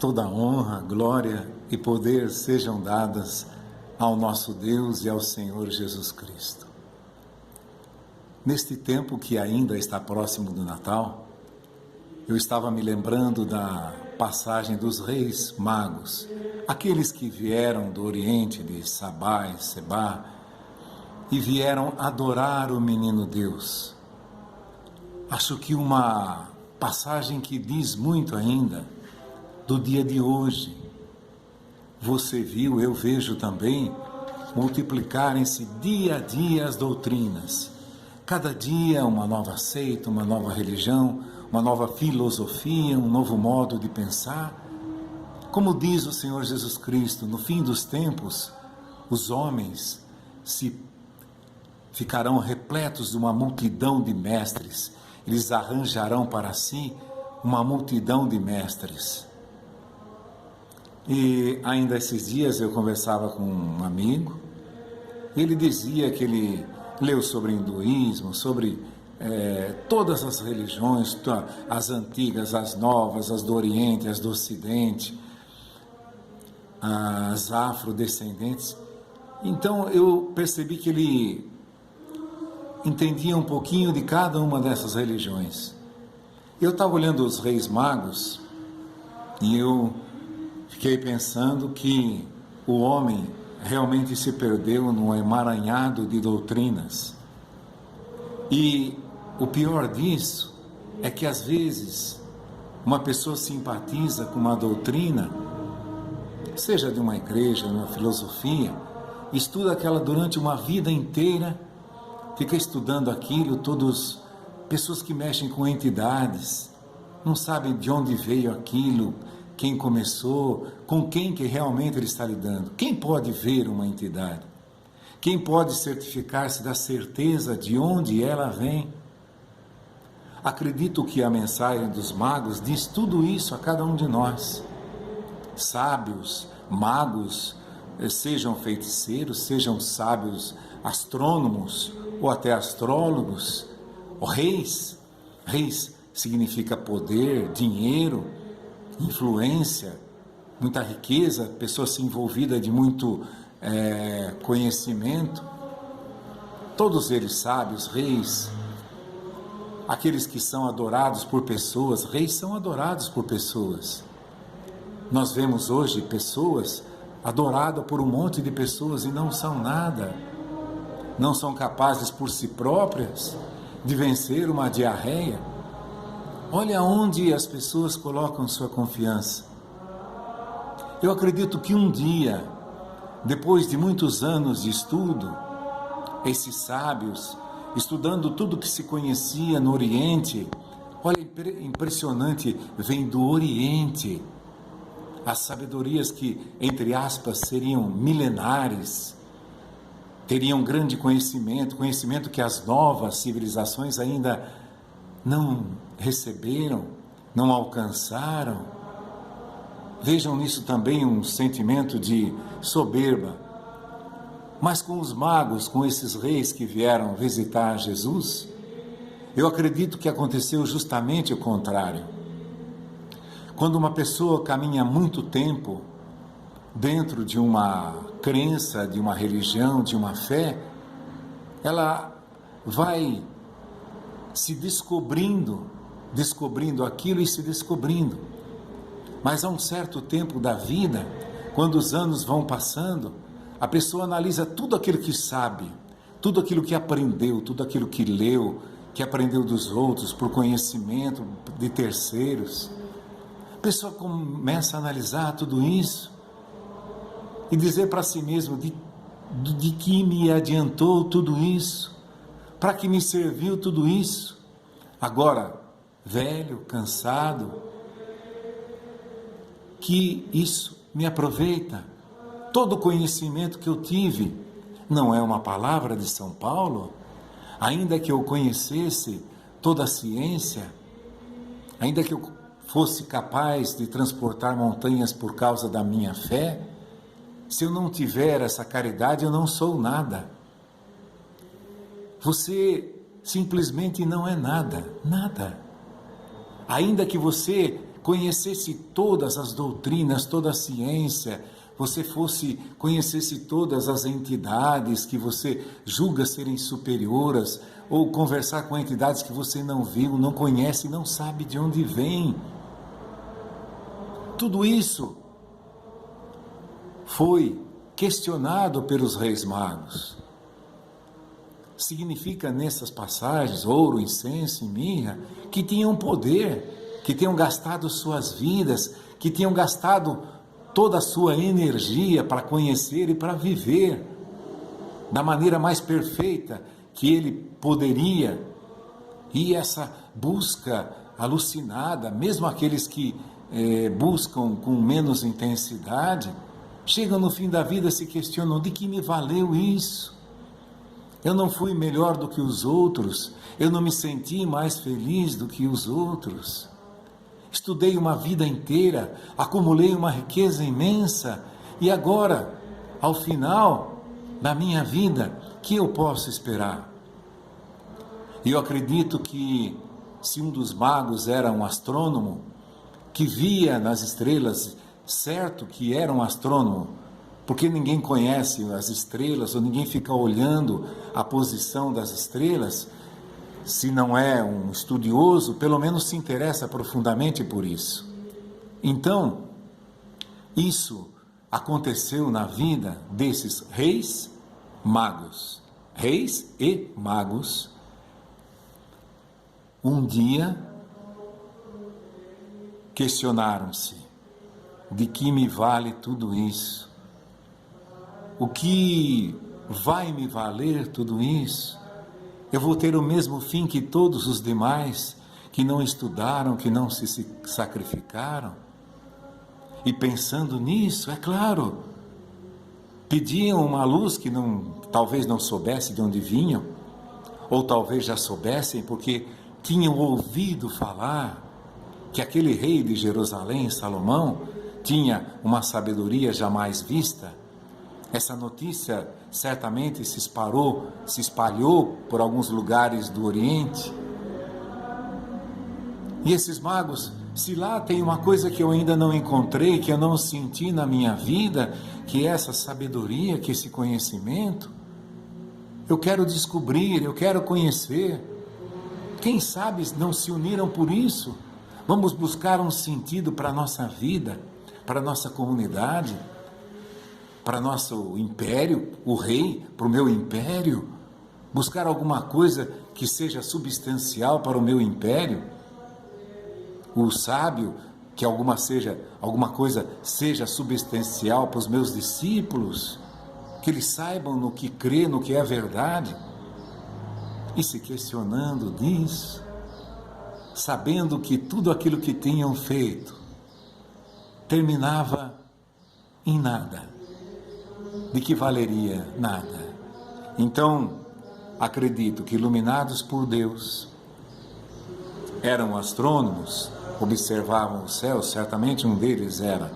Toda honra, glória e poder sejam dadas ao nosso Deus e ao Senhor Jesus Cristo. Neste tempo que ainda está próximo do Natal, eu estava me lembrando da passagem dos reis magos, aqueles que vieram do Oriente, de Sabá e Sebá, e vieram adorar o menino Deus. Acho que uma passagem que diz muito ainda do dia de hoje. Você viu, eu vejo também, multiplicarem-se dia a dia as doutrinas. Cada dia uma nova seita, uma nova religião, uma nova filosofia, um novo modo de pensar. Como diz o Senhor Jesus Cristo, no fim dos tempos, os homens ficarão repletos de uma multidão de mestres. Eles arranjarão para si uma multidão de mestres. E ainda esses dias eu conversava com um amigo, ele dizia que ele leu sobre hinduísmo, sobre todas as religiões, as antigas, as novas, as do Oriente, as do Ocidente, as afrodescendentes. Então eu percebi que ele entendia um pouquinho de cada uma dessas religiões. Eu estava olhando os reis magos e eu fiquei pensando que o homem realmente se perdeu num emaranhado de doutrinas. E o pior disso é que às vezes uma pessoa simpatiza com uma doutrina, seja de uma igreja, de uma filosofia, estuda aquela durante uma vida inteira, fica estudando aquilo, pessoas que mexem com entidades, não sabem de onde veio aquilo, quem começou, com quem que realmente ele está lidando. Quem pode ver uma entidade? Quem pode certificar-se da certeza de onde ela vem? Acredito que a mensagem dos magos diz tudo isso a cada um de nós. Sábios, magos, sejam feiticeiros, sejam sábios astrônomos ou até astrólogos, ou reis. Reis significa poder, dinheiro, influência, muita riqueza, pessoa se envolvida de muito conhecimento. Todos eles sábios, reis, aqueles que são adorados por pessoas, reis são adorados por pessoas. Nós vemos hoje pessoas adoradas por um monte de pessoas e não são nada, não são capazes por si próprias de vencer uma diarreia. Olha onde as pessoas colocam sua confiança. Eu acredito que um dia, depois de muitos anos de estudo, esses sábios, estudando tudo que se conhecia no Oriente, olha, impressionante, vem do Oriente, as sabedorias que, entre aspas, seriam milenares, teriam grande conhecimento que as novas civilizações ainda não receberam, não alcançaram. Vejam nisso também um sentimento de soberba. Mas com os magos, com esses reis que vieram visitar Jesus, eu acredito que aconteceu justamente o contrário. Quando uma pessoa caminha muito tempo dentro de uma crença, de uma religião, de uma fé, ela vai se descobrindo aquilo e se descobrindo. Mas a um certo tempo da vida, quando os anos vão passando, a pessoa analisa tudo aquilo que sabe, tudo aquilo que aprendeu, tudo aquilo que leu, que aprendeu dos outros, por conhecimento de terceiros. A pessoa começa a analisar tudo isso e dizer para si mesmo, de que me adiantou tudo isso? Para que me serviu tudo isso? Agora, velho, cansado, que isso me aproveita? Todo o conhecimento que eu tive não é uma palavra de São Paulo? Ainda que eu conhecesse toda a ciência, ainda que eu fosse capaz de transportar montanhas por causa da minha fé, se eu não tiver essa caridade, eu não sou nada. Você simplesmente não é nada, nada. Ainda que você conhecesse todas as doutrinas, toda a ciência, você conhecesse todas as entidades que você julga serem superioras, ou conversar com entidades que você não viu, não conhece, não sabe de onde vem. Tudo isso foi questionado pelos reis magos. Significa nessas passagens, ouro, incenso e mirra, que tinham poder, que tinham gastado suas vidas, que tinham gastado toda a sua energia para conhecer e para viver da maneira mais perfeita que ele poderia. E essa busca alucinada, mesmo aqueles que buscam com menos intensidade, chegam no fim da vida e se questionam: de que me valeu isso? Eu não fui melhor do que os outros, eu não me senti mais feliz do que os outros. Estudei uma vida inteira, acumulei uma riqueza imensa, e agora, ao final da minha vida, que eu posso esperar? E eu acredito que se um dos magos era um astrônomo, que via nas estrelas, certo que era um astrônomo, porque ninguém conhece as estrelas, ou ninguém fica olhando a posição das estrelas, se não é um estudioso, pelo menos se interessa profundamente por isso. Então, isso aconteceu na vida desses reis magos. Reis e magos. Um dia, questionaram-se: de que me vale tudo isso? O que vai me valer tudo isso? Eu vou ter o mesmo fim que todos os demais, que não estudaram, que não se sacrificaram? E pensando nisso, é claro, pediam uma luz que talvez não soubesse de onde vinham, ou talvez já soubessem, porque tinham ouvido falar que aquele rei de Jerusalém, Salomão, tinha uma sabedoria jamais vista. Essa notícia certamente se espalhou por alguns lugares do Oriente. E esses magos, se lá tem uma coisa que eu ainda não encontrei, que eu não senti na minha vida, que é essa sabedoria, que é esse conhecimento, eu quero descobrir, eu quero conhecer. Quem sabe não se uniram por isso? Vamos buscar um sentido para a nossa vida, para a nossa comunidade, para nosso império, o rei, para o meu império, buscar alguma coisa que seja substancial para o meu império, o sábio, que alguma coisa seja substancial para os meus discípulos, que eles saibam no que crê, no que é verdade, e se questionando disso, sabendo que tudo aquilo que tinham feito terminava em nada. De que valeria? Nada. Então, acredito que, iluminados por Deus, eram astrônomos, observavam o céu, certamente um deles era,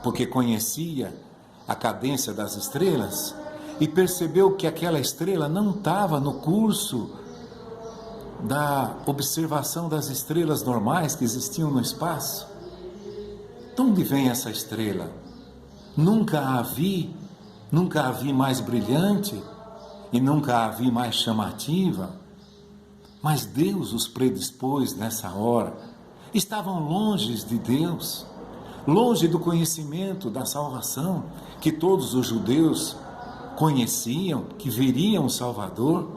porque conhecia a cadência das estrelas e percebeu que aquela estrela não estava no curso da observação das estrelas normais que existiam no espaço. De onde vem essa estrela? Nunca a vi mais brilhante e nunca a vi mais chamativa, mas Deus os predispôs nessa hora. Estavam longe de Deus, longe do conhecimento da salvação que todos os judeus conheciam, que veriam o Salvador,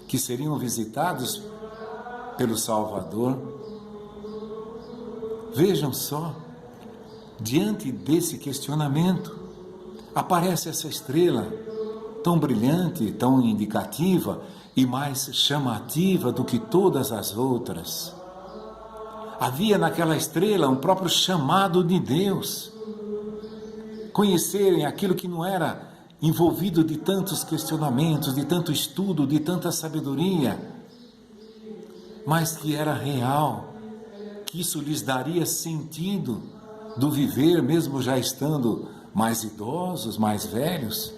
que seriam visitados pelo Salvador. Vejam só, diante desse questionamento, aparece essa estrela tão brilhante, tão indicativa e mais chamativa do que todas as outras. Havia naquela estrela um próprio chamado de Deus. Conhecerem aquilo que não era envolvido de tantos questionamentos, de tanto estudo, de tanta sabedoria, mas que era real, que isso lhes daria sentido do viver, mesmo já estando mais idosos, mais velhos,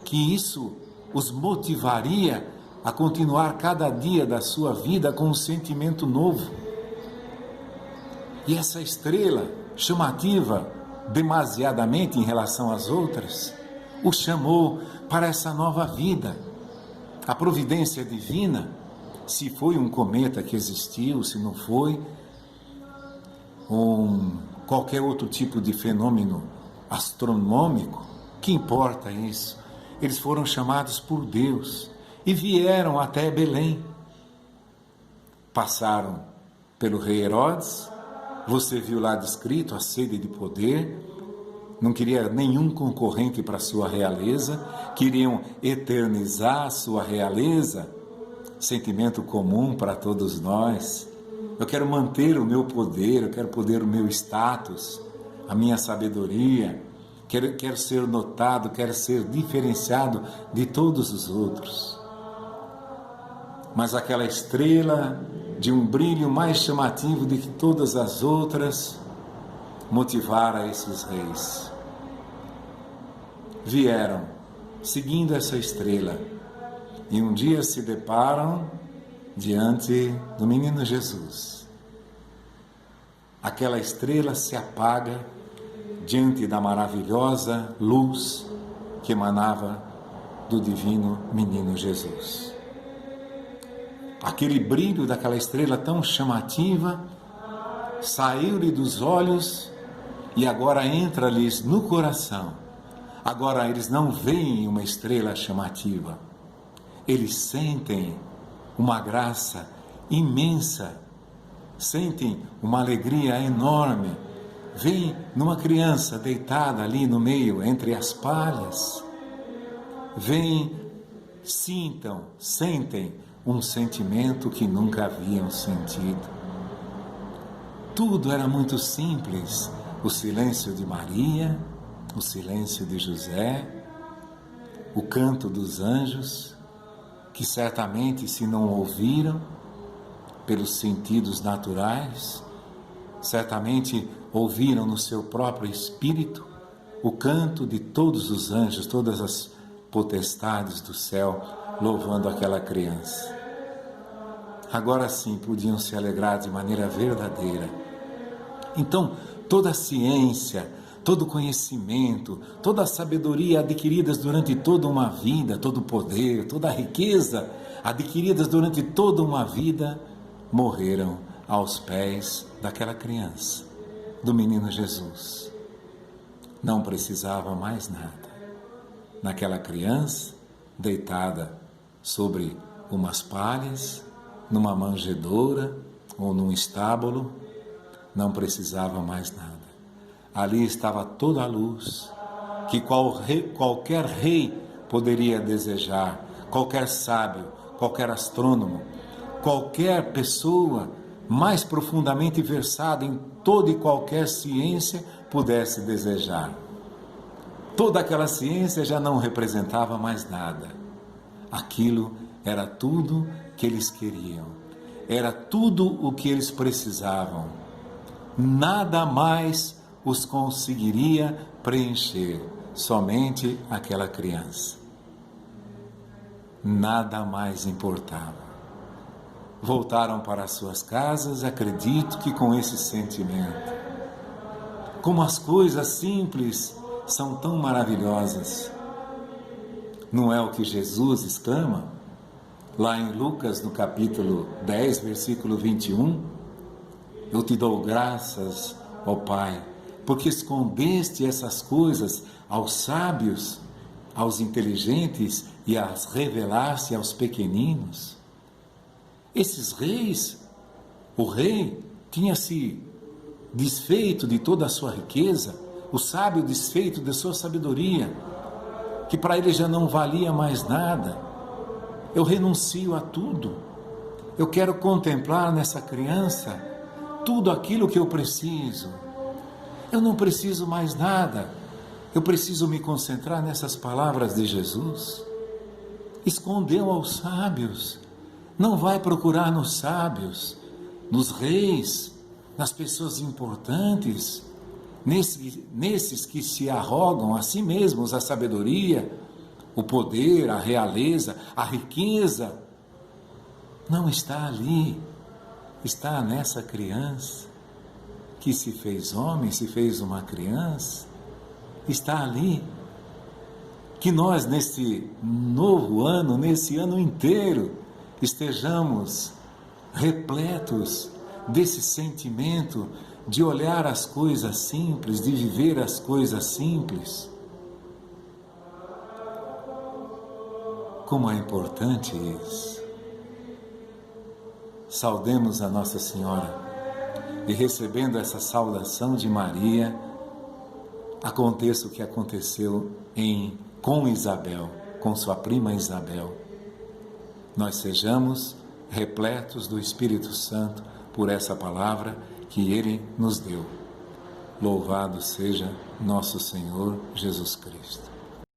que isso os motivaria a continuar cada dia da sua vida com um sentimento novo. E essa estrela chamativa demasiadamente em relação às outras, o chamou para essa nova vida. A providência divina, se foi um cometa que existiu, se não foi, qualquer outro tipo de fenômeno astronômico, que importa isso? Eles foram chamados por Deus e vieram até Belém. Passaram pelo rei Herodes, você viu lá descrito a sede de poder, não queria nenhum concorrente para a sua realeza, queriam eternizar a sua realeza, sentimento comum para todos nós. Eu quero manter o meu poder, eu quero poder o meu status, a minha sabedoria, quero ser notado, quero ser diferenciado de todos os outros. Mas aquela estrela de um brilho mais chamativo do que todas as outras motivara esses reis. Vieram seguindo essa estrela e um dia se deparam diante do menino Jesus. Aquela estrela se apaga diante da maravilhosa luz que emanava do divino menino Jesus. Aquele brilho daquela estrela tão chamativa saiu-lhe dos olhos e agora entra-lhes no coração. Agora eles não veem uma estrela chamativa, eles sentem uma graça imensa, sentem uma alegria enorme. Veem numa criança deitada ali no meio, entre as palhas. Veem, sentem um sentimento que nunca haviam sentido. Tudo era muito simples. O silêncio de Maria, o silêncio de José, o canto dos anjos, que certamente se não ouviram pelos sentidos naturais, certamente ouviram no seu próprio espírito o canto de todos os anjos, todas as potestades do céu, louvando aquela criança. Agora sim podiam se alegrar de maneira verdadeira. Então, toda a ciência, todo o conhecimento, toda a sabedoria adquiridas durante toda uma vida, todo o poder, toda a riqueza adquiridas durante toda uma vida, morreram aos pés daquela criança, do menino Jesus. Não precisava mais nada. Naquela criança, deitada sobre umas palhas, numa manjedoura ou num estábulo, não precisava mais nada. Ali estava toda a luz que qualquer rei poderia desejar, qualquer sábio, qualquer astrônomo, qualquer pessoa mais profundamente versada em toda e qualquer ciência pudesse desejar. Toda aquela ciência já não representava mais nada. Aquilo era tudo que eles queriam, era tudo o que eles precisavam. Nada mais os conseguiria preencher, somente aquela criança. Nada mais importava. Voltaram para suas casas, acredito que com esse sentimento. Como as coisas simples são tão maravilhosas. Não é o que Jesus exclama? Lá em Lucas, no capítulo 10, versículo 21, eu te dou graças, ó Pai, porque escondeste essas coisas aos sábios, aos inteligentes e as revelaste aos pequeninos. Esses reis, o rei tinha se desfeito de toda a sua riqueza, o sábio desfeito de sua sabedoria, que para ele já não valia mais nada. Eu renuncio a tudo. Eu quero contemplar nessa criança tudo aquilo que eu preciso. Eu não preciso mais nada. Eu preciso me concentrar nessas palavras de Jesus. Escondeu aos sábios. Não vai procurar nos sábios, nos reis, nas pessoas importantes, nesses que se arrogam a si mesmos a sabedoria, o poder, a realeza, a riqueza. Não está ali, está nessa criança que se fez homem, se fez uma criança, está ali. Que nós, nesse novo ano, nesse ano inteiro, estejamos repletos desse sentimento de olhar as coisas simples, de viver as coisas simples. Como é importante isso. Saudemos a Nossa Senhora e, recebendo essa saudação de Maria, aconteça o que aconteceu com Isabel, com sua prima Isabel. Nós sejamos repletos do Espírito Santo por essa palavra que Ele nos deu. Louvado seja nosso Senhor Jesus Cristo.